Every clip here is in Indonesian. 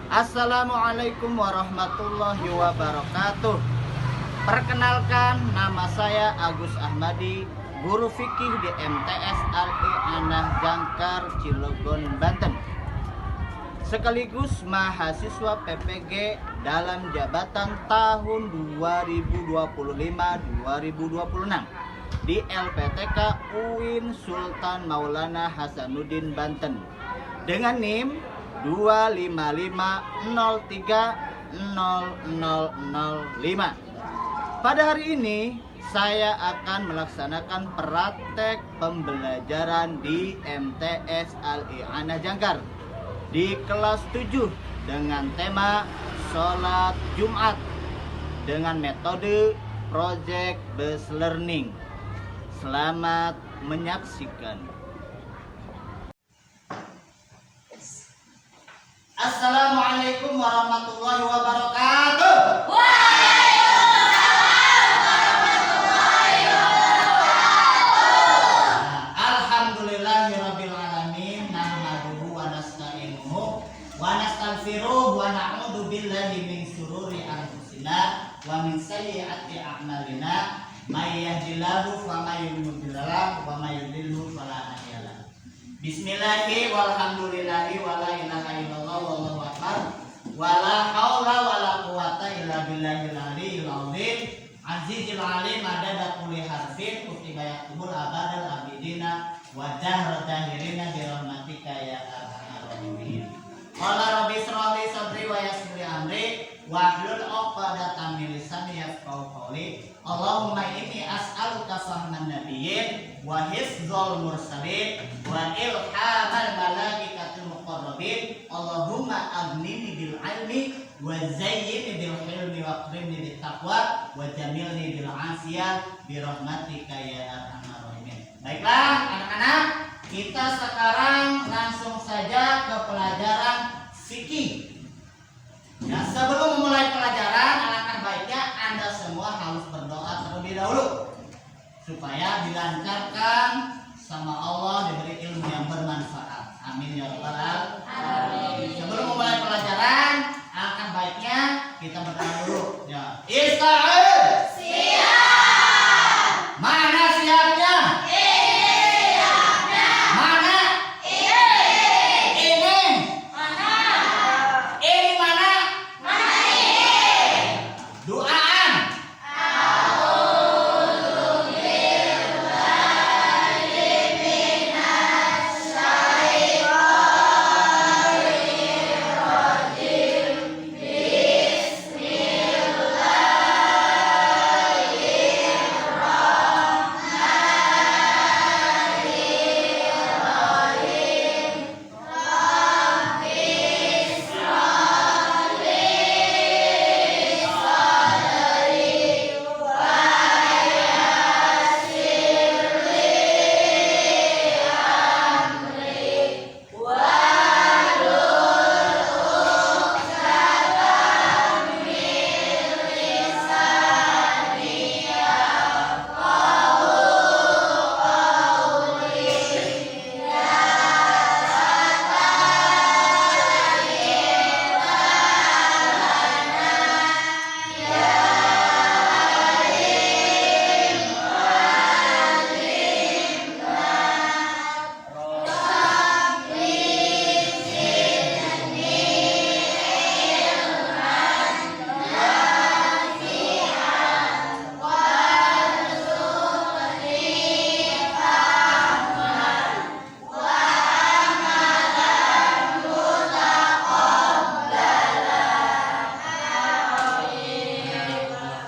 Assalamualaikum warahmatullahi wabarakatuh. Perkenalkan, nama saya Agus Ahmadi, guru fikih di MTS Al-I Anah Jangkar, Cilegon, Banten. Sekaligus mahasiswa PPG dalam jabatan tahun 2025-2026 di LPTK UIN Sultan Maulana Hasanuddin Banten dengan NIM 255030005. Pada hari ini saya akan melaksanakan praktek pembelajaran di MTS Al-I Anah Jangkar di kelas 7 dengan tema sholat Jumat dengan metode project based learning. Selamat menyaksikan. Assalamualaikum warahmatullahi wabarakatuh. Waalaikumsalam warahmatullahi wabarakatuh. Alhamdulillahirabbil alamin, nahmaduhu wa nasta'inuhu wa nastaghfiruh wa na'udzu billahi min syururi anfusina wa min sayyiati a'malina. May yahdihillahu famay mudhill lahu wa may yudhlilhu fala hadiya lahu. Bismillahi walhamdulillahi wa la ilaha illallah wallahu akbar wa la haula wa la quwata illa billahil aliyyil azim azizil alim adada kulli harfin kutiba yaktubul abadal abidina wa jahra jahirina bi rahmatika ya arhamar rahimin. Qala rabbi shrah li sadri wa yassir li amri wahlul 'uqdatam min lisani yafqahu qawli. Allahumma inni as'aluka fahman nabiyyin wa hifdzal mursalin wa ilhamal malaikatil muqarrabin. Allahumma aghnini bil ilmi wa zayyini bil hilmi wa akrimni bit taqwa wa jamilni bil afiyah bi rahmatika ya arhamar rahimin. Baiklah anak-anak, kita sekarang langsung saja ke pelajaran fikih. Ya, sebelum memulai pelajaran, alangkah baiknya Anda semua harus berdoa terlebih dahulu supaya dilancarkan sama Allah, diberi ilmu yang bermanfaat. Amin ya rabbal alamin. Sebelum memulai pelajaran, alangkah baiknya kita berdoa dulu. Ya, Ista'in. Siap. Mana siapnya? Siapnya. Mana? Ini. Mana? Ini mana? Mana ini? Doaan.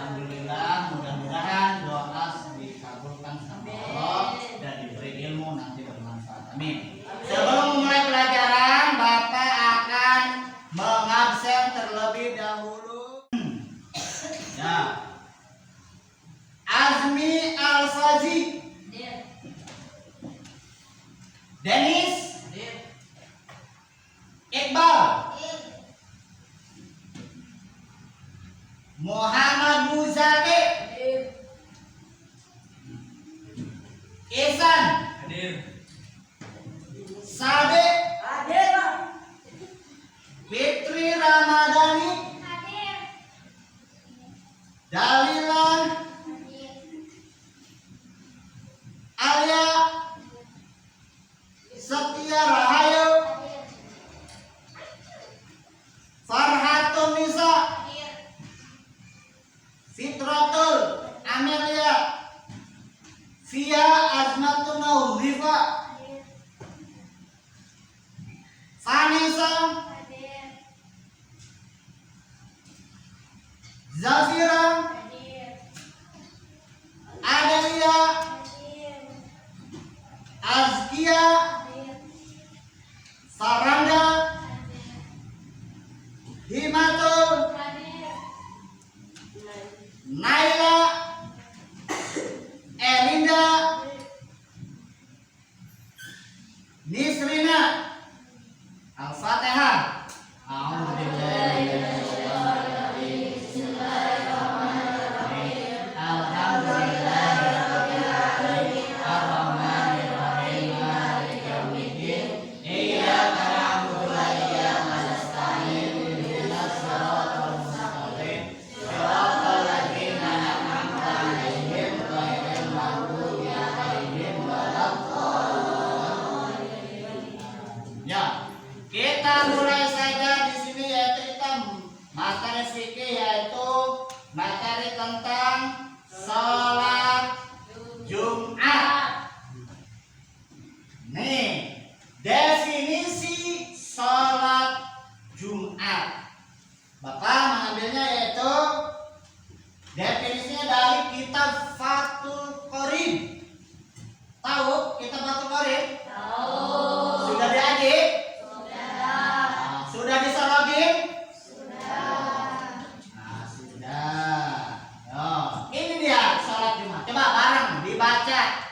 Alhamdulillah, mudah-mudahan doa dikabulkan sama Allah dan diberi ilmu nanti bermanfaat. Amin. Sebelum memulai pelajaran, Bapak akan mengabsen terlebih dahulu. Ya. Azmi Al-Fazi, Denis Iqbal, Muhammad Muzaki, Ihsan, Sabe, Fitri Ra Fia Azmatun Nauzifa. Vanessa Zafira Adalia Azkia Faranda Himatul Naila Elinda Nisrina. Al-Fatihah. Ya, kita mulai saja di sini yaitu kita materi fikih yaitu materi tentang sholat Jumat. Nih, definisi sholat Jumat. Bapak mengambilnya yaitu definisinya dari kitab Fathul Qorib. Tahu kitab Fathul Qorib? Sudah diadik? Nah, sudah bisa login? Nah, sudah. Yo, ini dia sholat Jumat. Coba bareng dibaca.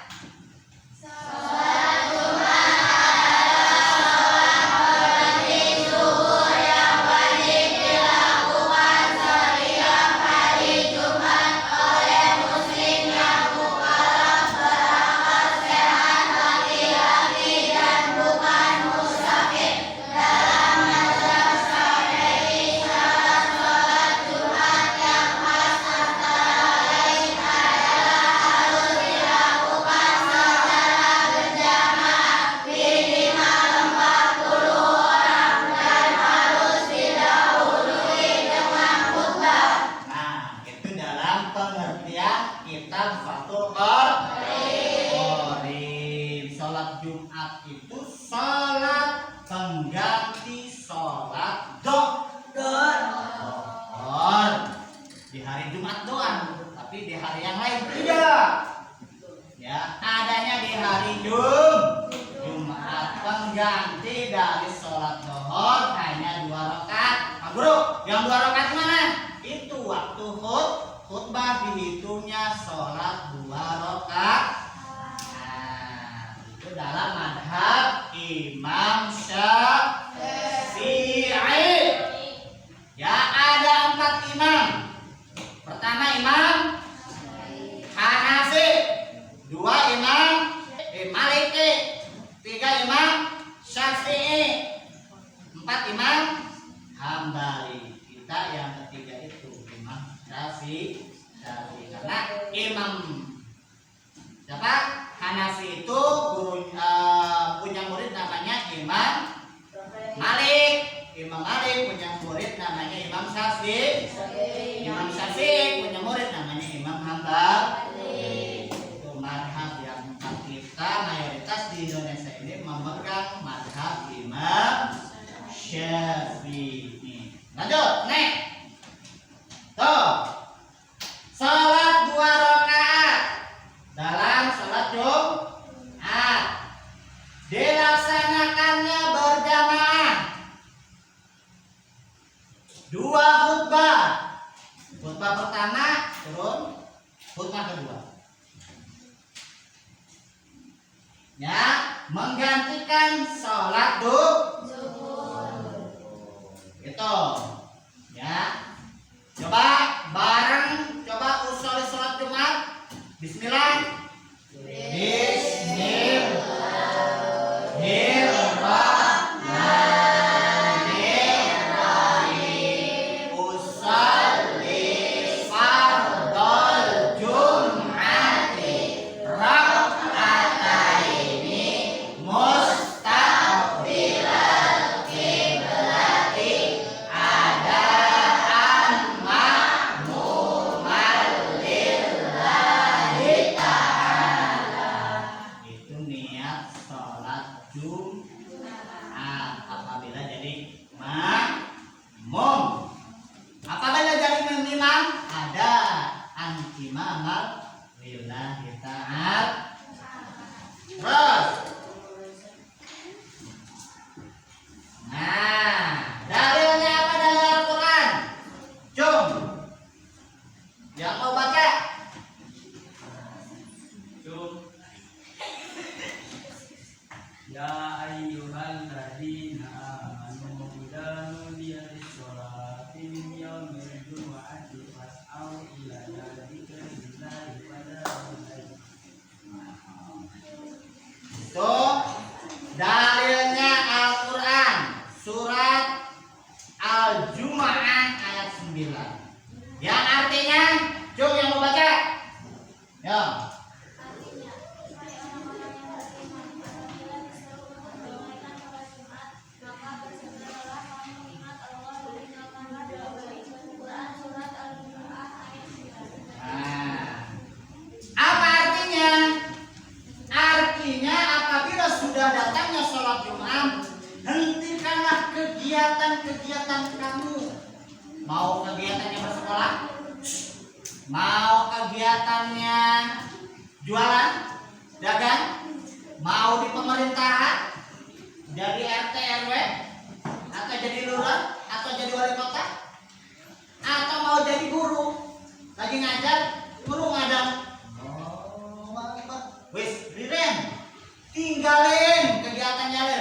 Nah, itu dalam pengertian kitab Fathul Qorib. Sholat Jumat itu sholat pengganti sholat Dohor. Di hari Jumat doang, tapi di hari yang lain tidak. Ya, adanya di hari Jumat pengganti dari sholat Dohor hanya 2 rakaat. Nah, bro, yang 2 rakaat mana? Itu waktu khutbah dihitungnya sholat 2 rakaat. Nah, itu dalam madhab Imam Syafi'i. Ya, ada 4 imam. Pertama Imam Hanafi, 2 Imam Maliki, 3 Imam Syafi'i, 4 Imam Hambali. Kita yang ketiga itu Imam Syafi'i. Karena Imam siapa? Hanafi itu punya murid namanya Imam Malik. Imam Malik punya murid namanya Imam Syafi'i. Imam Syafi'i punya murid namanya Imam Hambali. Itu madhab yang kita mayoritas di Indonesia ini memegang madhab Imam Syafi'i. Lanjut, nek. Tuh. Salat 2 rakaat dalam salat Jumat dilaksanakannya berjamaah. 2 khutbah. Khutbah pertama turun, khutbah kedua. Ya, menggantikan sholat zuhur. Itu. Ya. Coba bareng, coba usul sholat Jumat. Bismillah. Bismillahirrahmanirrahim. Usolli fardhal Jum'ati rak'ataini mustaqbilal qiblati adaan ma'mumal lillahi ta'ala. Mau kegiatannya bersekolah? Mau kegiatannya jualan, dagang? Mau di pemerintahan? Jadi RT RW? Atau jadi lurah? Atau jadi wali kota? Atau mau jadi guru? Lagi ngajar, guru ngadang. Oh, wis, riren. Tinggalin kegiatannya le.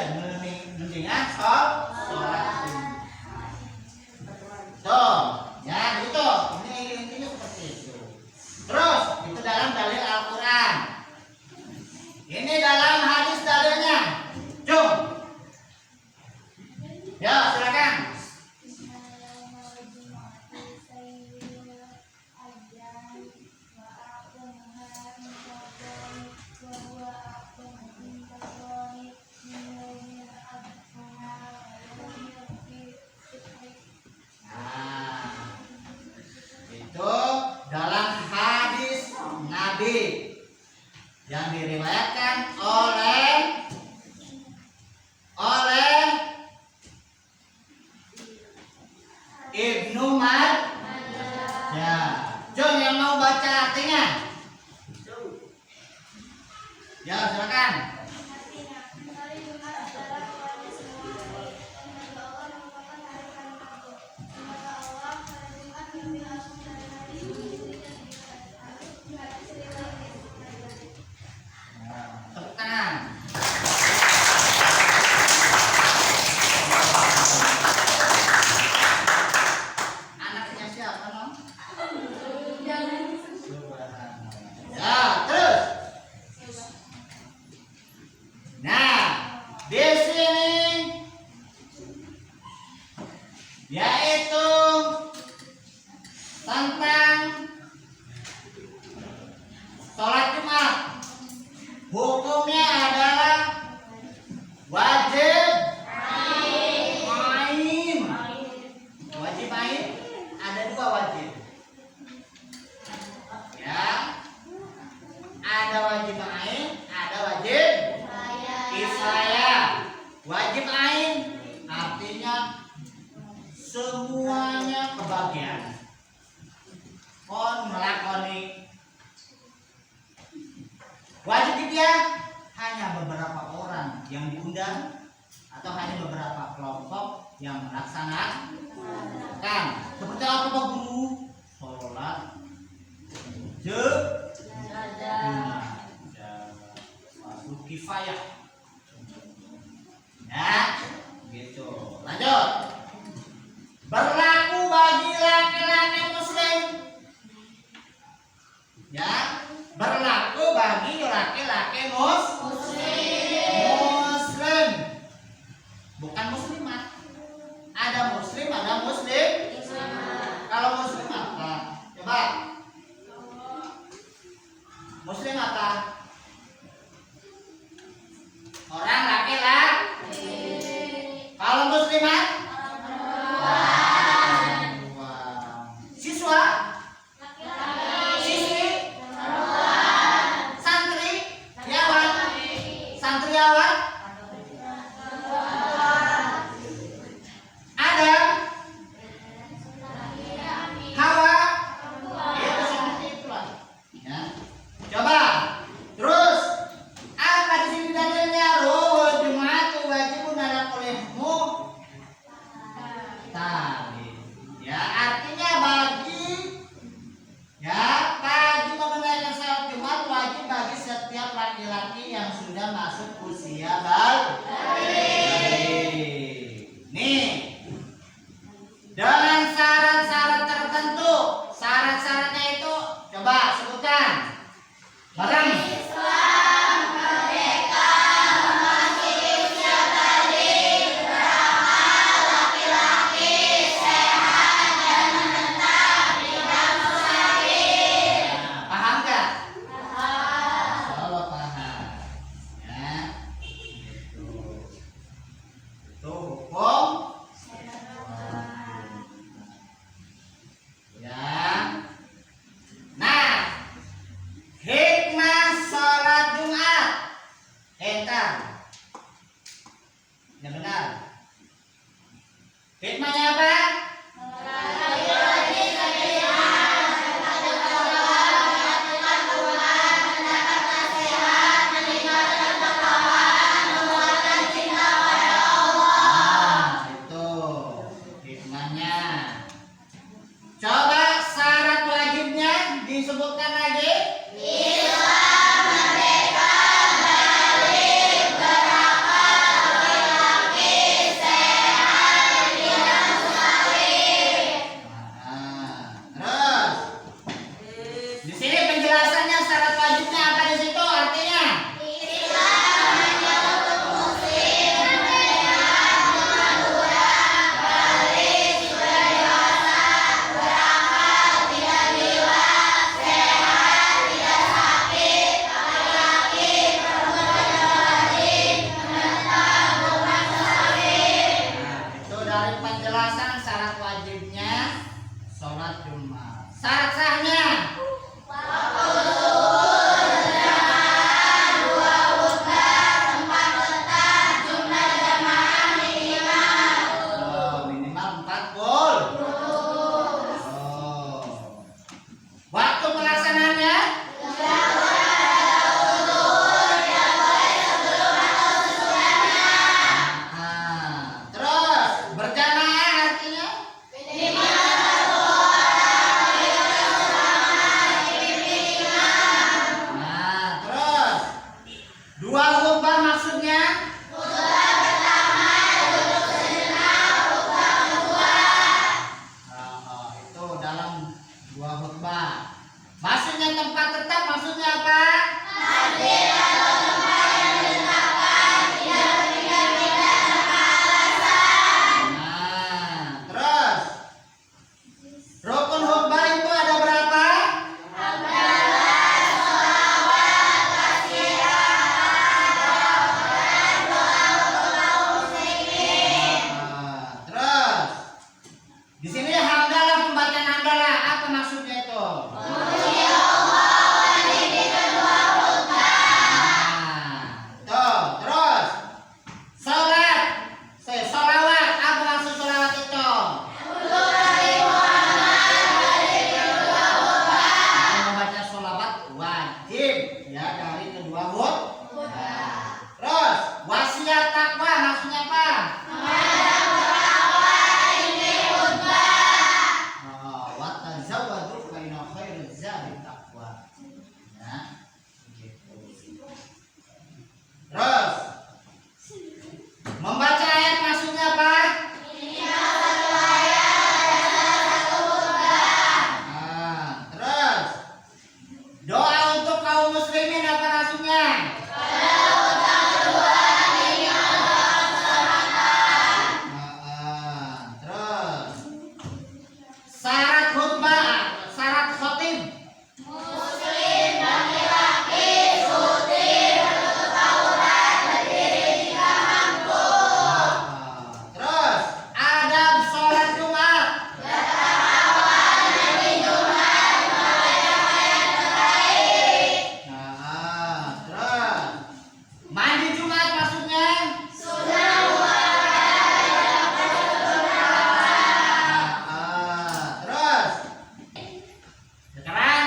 Mending sholat. Tuh, ya gitu. Ini intinya seperti itu. Terus itu dalam dalil Al-Quran. Ini dalam hadis dalilnya. Jom. Ya, silakan. Itu dalam hadis Nabi yang diriwayatkan oleh Ibnu Majah. Jom yang mau baca artinya. Ya, silakan. Tepuk tangan. Anaknya siapa, Nom? Ya, terus. Nah, di sini yaitu tentang sholat Jumat. Hukumnya adalah wajib ain. Wajib ain ada dua wajib. Ya. Ada wajib ain, ada wajib kifayah. Wajib ain artinya semuanya kebagian. Kon melakoni. Wajib kifayah hanya beberapa orang yang diundang atau hanya beberapa kelompok yang melaksanakan. Seperti apa Pak Guru? Sholat fardu kifayah. Ya, gitu. Lanjut. Berlaku bagi laki-laki muslim. Ya, berlaku bagi laki-laki muslim. Bukan muslimat. Ada muslim, ada muslim. Kalau muslim apa? Coba. Muslim apa? Orang laki-laki. Kalau muslimat? Siswa? Siswi? Santriawan? Santriawan? Adam? Hawa? Itu seperti itulah. Ya. Coba. Terus apa di sini dalilnya? Roh Jumat wajibun ala kullimu. Tadi. Ya, artinya bagi menunaikan salat Jumat wajib bagi setiap laki-laki yang sudah masuk usia balik. Nih. Dengan syarat-syarat tertentu. Syarat-syaratnya itu coba sebutkan. Barang. Paham gak? Insyaallah paham. Ya. Itu hukum. Ya. Nah, hikmah sholat Jumat. Entar. Ya benar. Hikmahnya apa? dari kedua Terus wasiat takwa maksudnya apa? Wa tazawwadu fa inna khairaz zadi taqwa. Ya. Begitu. Terus membaca ayat maksudnya apa? Terus doa untuk kaum muslimin apa maksudnya? Terus syarat khutbah, syarat khotib. Muslim laki-laki suci menutup aurat berdiri jika mampu. Terus adab sholat Jumat. Bertakwa di Jumat membaca ayat terbaik. Terus mandi Jumat maksudnya? Sunnah muakkadah Terus sekarang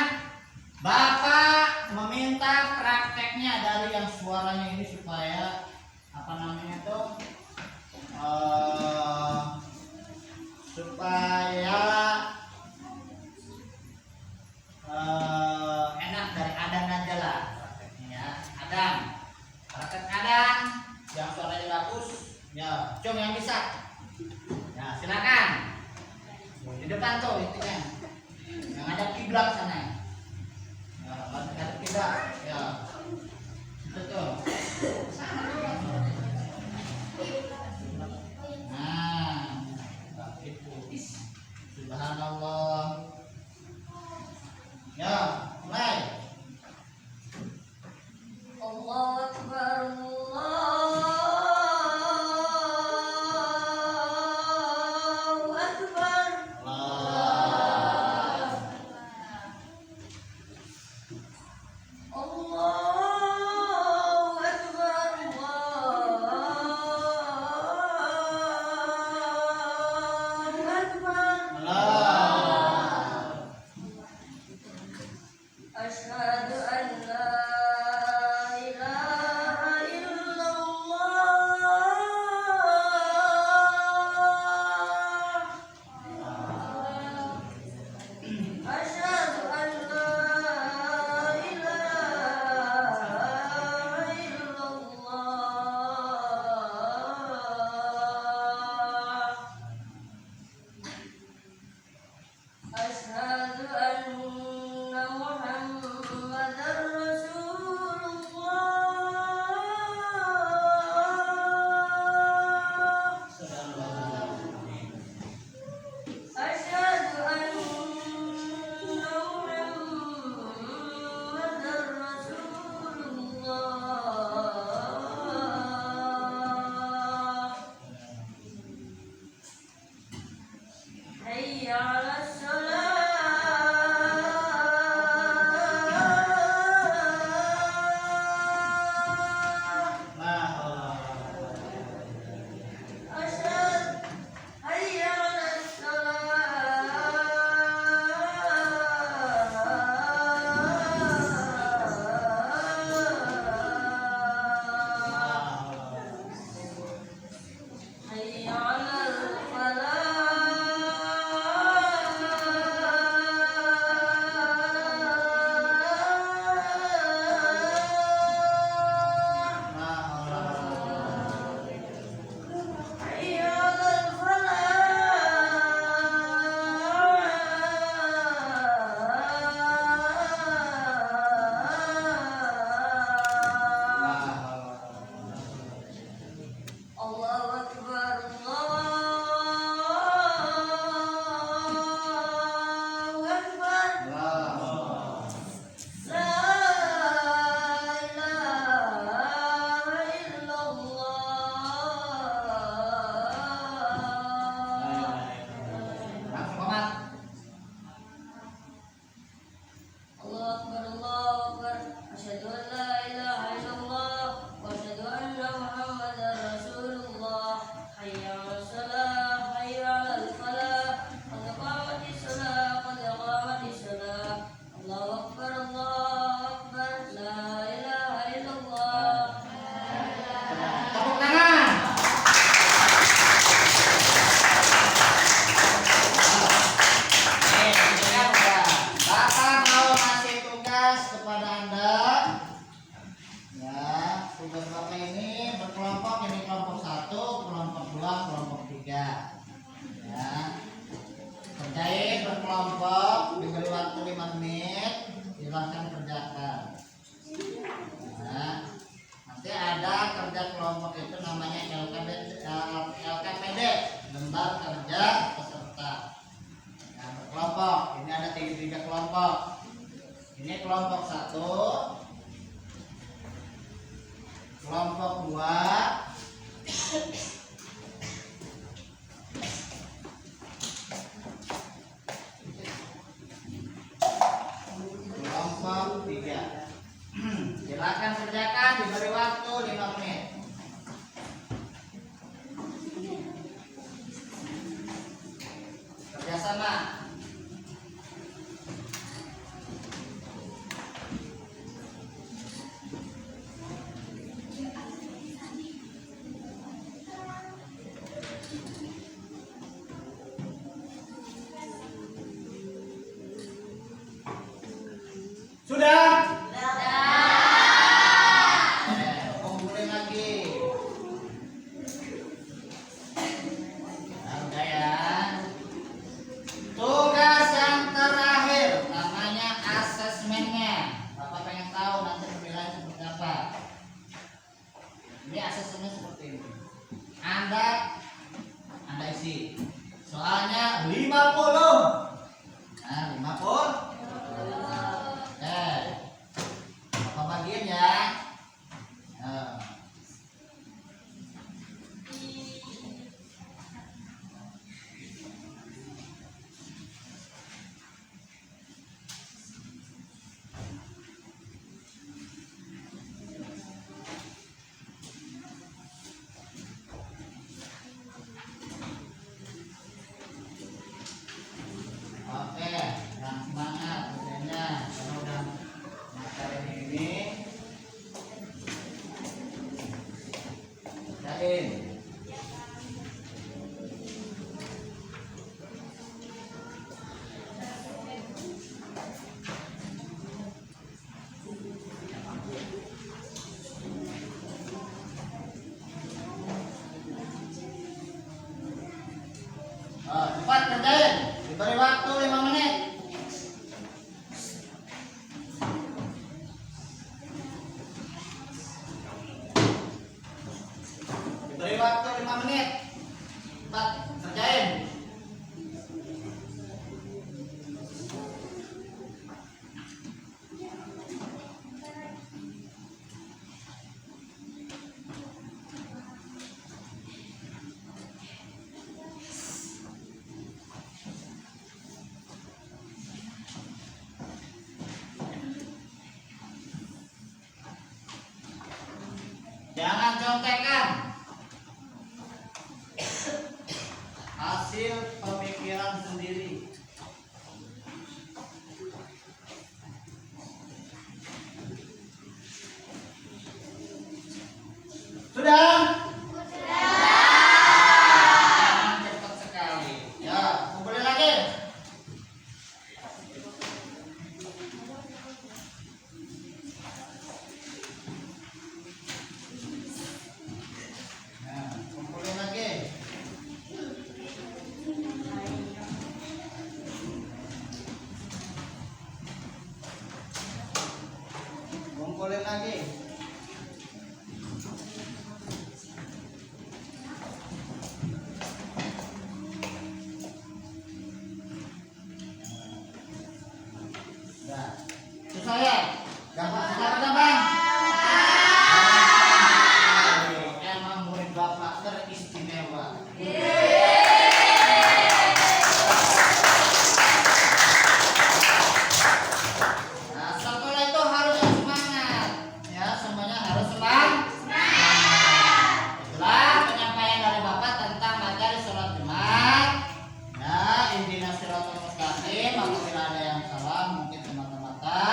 Bapak meminta prakteknya dari yang suaranya ini supaya apa namanya tuh supaya enak dari Adan aja lah prakteknya ya. Adan, praktek Adan yang suaranya bagus ya, Cung yang bisa ya silakan di depan tuh intinya yang ada kiblat sana ya, ada kiblat ya itu tuh. Nah itu subhanallah ya mulai. Allahu Akbar, Allahu Akbar. Allahu Akbar. ada kerja kelompok itu namanya LKPD, lembar kerja peserta. Nah, berkelompok. Ini ada tiga kelompok. Ini kelompok 1, kelompok 2, kelompok 3. Silakan kerjakan, diberi waktu 5 menit. Kerjasama. Sudah? Kumpulin lagi. Nah, udah ya. Tugas yang terakhir namanya asesmennya. Bapak pengen tahu nanti penilaian seperti apa. Ini asesmennya seperti ini. Anda isi. Soalnya 50. Nah, 50. Bapak bagian ya. Oke, yang semangat kerjanya karena udah materi ini. Kerjain. Cepat kerjain. Diberi waktu 5 menit. Diberi waktu 5 menit. Cepat kerjain. Jangan contekan hasil pemikiran sendiri. Sudah? Jangan cepat sekali. Ya, kumpulin lagi. Nah, kumpulin lagi. Kumpulin lagi. Nah, susah ya? Gampang, susah apa gampang? Emang murid bapak teristimewa. Nah, sekolah itu harus yang semangat. Ya, semuanya harus semangat. Itulah penyampaian dari bapak tentang materi sholat Jumat. Nah, intinya shiratal mustaqim. Apabila ada yang salah, mungkin semata-mata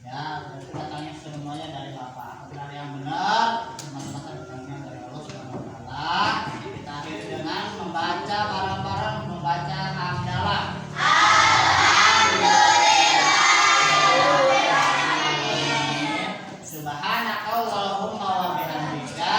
ya datangnya semuanya dari bapak. Apabila ada yang benar, semata-mata datangnya dari Allah Subhanahu wa taala. Kita akhiri dengan membaca bareng-bareng, membaca hamdalah. Subhanakallahumma wa bihamdika